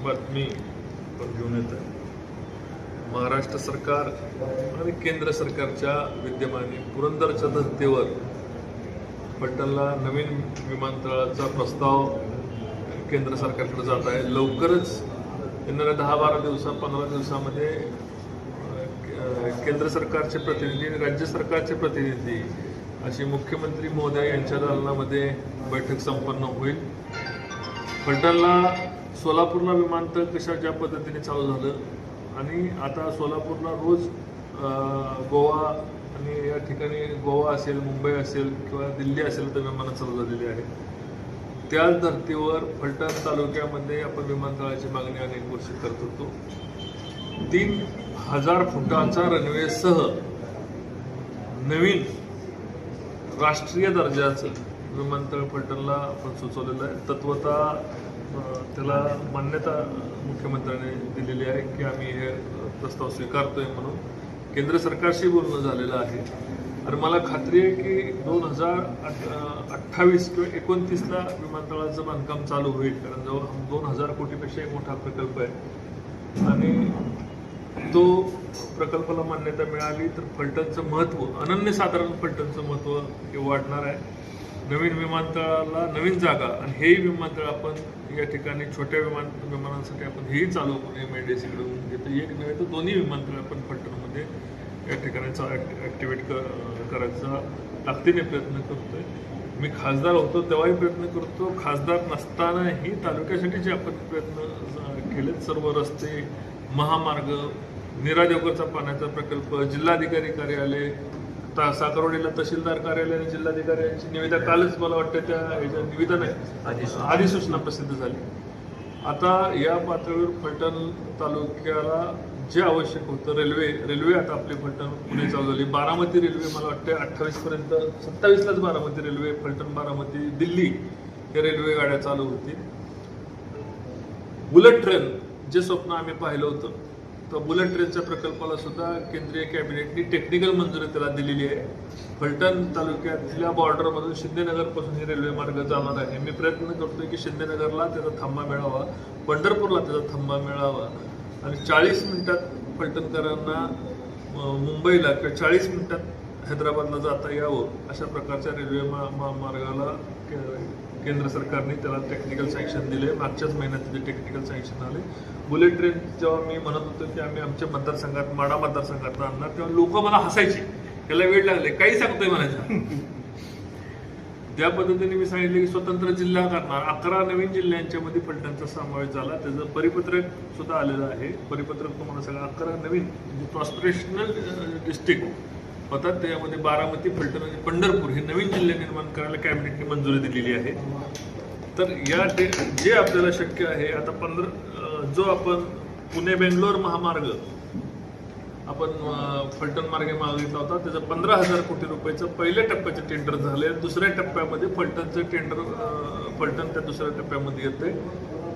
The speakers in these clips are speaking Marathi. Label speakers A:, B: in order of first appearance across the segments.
A: बातमी पण घेऊन येत आहे. महाराष्ट्र सरकार आणि केंद्र सरकारच्या विद्यमाने पुरंदरच्या धर्तीवर फलटणला नवीन विमानतळाचा प्रस्ताव केंद्र सरकारकडे जात आहे. लवकरच येणाऱ्या 10-12 दिवसात 15 दिवसामध्ये केंद्र सरकारचे प्रतिनिधी आणि राज्य सरकारचे प्रतिनिधी अशी मुख्यमंत्री महोदय यांच्या दालनामध्ये बैठक संपन्न होईल. फलटणला सोलापूरला विमानतळ ज्या पद्धतीने चालू झालं आणि आता सोलापूरला रोज गोवा आणि या ठिकाणी गोवा असेल, मुंबई असेल किंवा दिल्ली असेल तर विमानं चालू झालेली आहे. त्याच धर्तीवर फलटण तालुक्यामध्ये आपण विमानतळाची मागणी अनेक वर्षे करत होतो. 3000 फुटाचा रनवेसह नवीन राष्ट्रीय दर्जाचं विमानतळ फलटणला आपण सुचवलेलं आहे. तत्वतः त्याला मान्यता मुख्यमंत्र्यांनी दिलेली आहे की आम्ही हे प्रस्ताव स्वीकारतोय म्हणून केंद्र सरकारशी बोलणं झालेलं आहे. आणि मला खात्री आहे की 2028 किंवा 29ला विमानतळाचं बांधकाम चालू होईल, कारण जवळ 2000 कोटीपेक्षा एक मोठा प्रकल्प आहे आणि तो प्रकल्पाला मान्यता मिळाली तर फलटणचं महत्त्व, अनन्यसाधारण फलटणचं महत्त्व हे वाढणार आहे. नवीन विमानतळाला नवीन जागा आणि हेही विमानतळ आपण या ठिकाणी छोट्या विमानांसाठी आपण हेही चालू करून MIDC-कडून घेतो. एक नव्हे तर दोन्ही विमानतळ आपण फलटणमध्ये या ठिकाणीचा ॲक्टिवेट करायचा ताकदीने प्रयत्न करतोय. मी खासदार होतो तेव्हाही प्रयत्न करतो, खासदार नसतानाही तालुक्यासाठी जे आपण प्रयत्न केलेत, सर्व रस्ते, महामार्ग, नीरा देवकरचा पाण्याचा प्रकल्प, जिल्हाधिकारी कार्यालय, साखरवाडीला तहसीलदार कार्यालय आणि जिल्हाधिकारी यांची निविदा कालच मला वाटतं त्या ह्याच्या निविदा नाही अधिसूचना प्रसिद्ध झाली. आता या पातळीवर फलटण तालुक्याला जे आवश्यक होतं रेल्वे आता आपली फलटण पुणे चालू झाली. बारामती रेल्वे मला वाटतं 28पर्यंत 27लाच बारामती रेल्वे फलटण बारामती दिल्ली हे रेल्वे गाड्या चालू होतील. बुलेट ट्रेन जे स्वप्न आम्ही पाहिलं होतं तर बुलेट ट्रेनच्या प्रकल्पाला सुद्धा केंद्रीय कॅबिनेटनी टेक्निकल मंजुरी त्याला दिलेली आहे. फलटण तालुक्यातल्या बॉर्डरमधून शिंदेनगरपासून ही रेल्वे मार्ग जाणार आहे. मी प्रयत्न करतोय की शिंदेनगरला त्याचा थांबा मिळावा, पंढरपूरला त्याचा थांबा मिळावा आणि 40 मिनिटात फलटणकरांना मुंबईला किंवा 40 मिनिटात हैदराबादला जाता यावं अशा प्रकारच्या रेल्वे मार्गाला केंद्र सरकारने त्याला टेक्निकल सँक्शन दिले. मागच्याच महिन्यात त्याचे टेक्निकल सँक्शन आले. बुलेट ट्रेन जेव्हा मी म्हणत होतो की आम्ही आमच्या मतदारसंघात माडा मतदारसंघात आणणार तेव्हा लोक मला हसायचे, त्याला वेळ लागले, काही सांगतोय म्हणायचं. त्या पद्धतीने मी सांगितलं की स्वतंत्र जिल्हा करणार. 11 नवीन जिल्ह्यांच्या मध्ये फलटणचा समावेश झाला. त्याचं परिपत्रक सुद्धा आलेलं आहे. परिपत्रक तुम्हाला सगळं 11 नवीन प्रॉस्पिरेशनल डिस्ट्रिक्ट होतात. त्यामध्ये बारामती, फलटण आणि पंढरपूर हे नवीन जिल्हे निर्माण करायला कॅबिनेटने मंजुरी दिलेली आहे. तर या जे आपल्याला शक्य आहे आता जो आपण पुणे बेंगलोर महामार्ग आपण फलटण मार्गे मागितला होता, त्याचं 15,000 कोटी रुपयाचं पहिल्या टप्प्याचे टेंडर झाले. दुसऱ्या टप्प्यामध्ये फलटणचं टेंडर फलटण त्या दुसऱ्या टप्प्यामध्ये येते.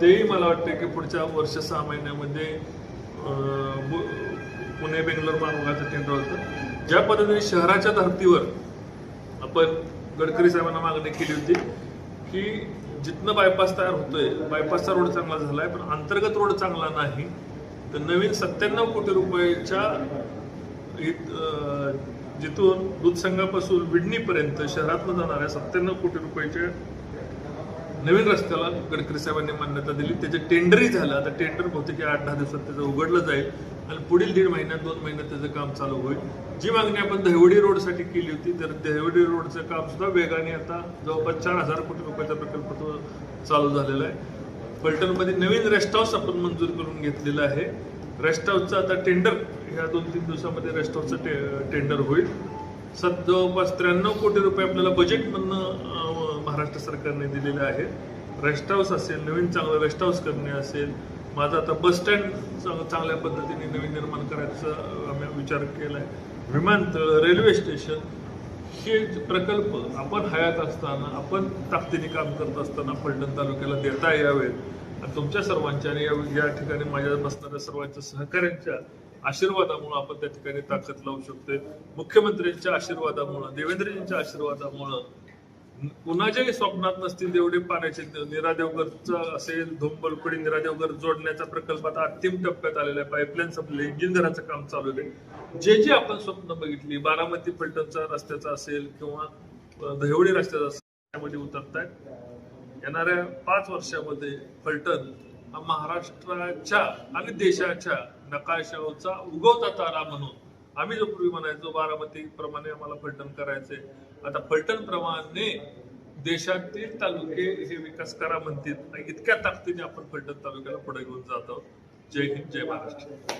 A: तेही मला वाटतं की पुढच्या वर्ष 6 महिन्यामध्ये पुणे बेंगलोर महामार्गाचं टेंडर होतं. ज्या पद्धतीने शहराच्या धर्तीवर आपण गडकरी साहेबांना मागणी केली होती की जिथनं बायपास तयार होतोय, बायपासचा रोड चांगला झालाय पण अंतर्गत रोड चांगला नाही, तर नवीन 97 कोटी रुपयाच्या जिथून दूधसंघापासून विडणीपर्यंत शहरातनं जाणाऱ्या 97 कोटी रुपयाच्या नवीन रस्त्याला गडकरी साहेबांनी मान्यता दिली. त्याचे टेंडरही झालं. आता टेंडर बहुतेक 8-10 दिवसात त्याचं उघडलं जाईल आणि पुढील 1.5 महिन्यात 2 महिन्यात त्याचं काम चालू होईल. जी मागणी आपण दहिवडी रोडसाठी केली होती तर दहिवडी रोडचं काम सुद्धा वेगाने आता जवळपास 4000 कोटी रुपयाचा प्रकल्प तो चालू झालेला आहे. फलटणमध्ये नवीन रेस्ट हाऊस आपण मंजूर करून घेतलेलं आहे. रेस्ट हाऊसचं आता टेंडर ह्या 2-3 दिवसामध्ये रेस्ट हाऊसचं टेंडर होईल. जवळपास 93 कोटी रुपये आपल्याला बजेटमधनं महाराष्ट्र सरकारने दिलेले आहेत. रेस्ट हाऊस असेल, नवीन चांगलं रेस्ट हाऊस करणे असेल, माझा आता बस स्टँड चांगल्या पद्धतीने नवीन निर्माण करायचा आम्ही विचार केला आहे. विमानतळ, रेल्वे स्टेशन हे प्रकल्प आपण हयात असताना, आपण ताकदीने काम करत असताना फलटण तालुक्याला देता यावेत आणि तुमच्या सर्वांच्या आणि या ठिकाणी माझ्या बसणाऱ्या सर्वांच्या सहकार्यांच्या आशीर्वादामुळे आपण त्या ठिकाणी ताकद लावू शकतोय. मुख्यमंत्र्यांच्या आशीर्वादामुळे, देवेंद्रजींच्या आशीर्वादामुळे कुणाच्याही स्वप्नात नसतील तेवढे पाण्याचे नीरा देवगरचं असेल, धुमबलकुडी नीरा देवगर जोडण्याचा प्रकल्प आता अंतिम टप्प्यात आलेला आहे. पाईपलाईन संपले, इंजिन घराचं काम चालू आहे. जे आपण स्वप्न बघितली, बारामती फलटणचा रस्त्याचा असेल किंवा दहिवडी रस्त्याचा असेल, त्यामध्ये उतरतायत. येणाऱ्या 5 वर्षामध्ये फलटण हा महाराष्ट्राच्या आणि देशाच्या नकाशावरचा उगवता तारा म्हणून, आम्ही जो पूर्वी म्हणायचो बारामती प्रमाणे आम्हाला फलटण करायचंय, आता फलटण प्रमाणे देशातील तालुके हे विकास करा म्हणतील. इतक्या ताकदीने आपण फलटण तालुक्याला पुढे घेऊन जातो. जय हिंद, जय महाराष्ट्र.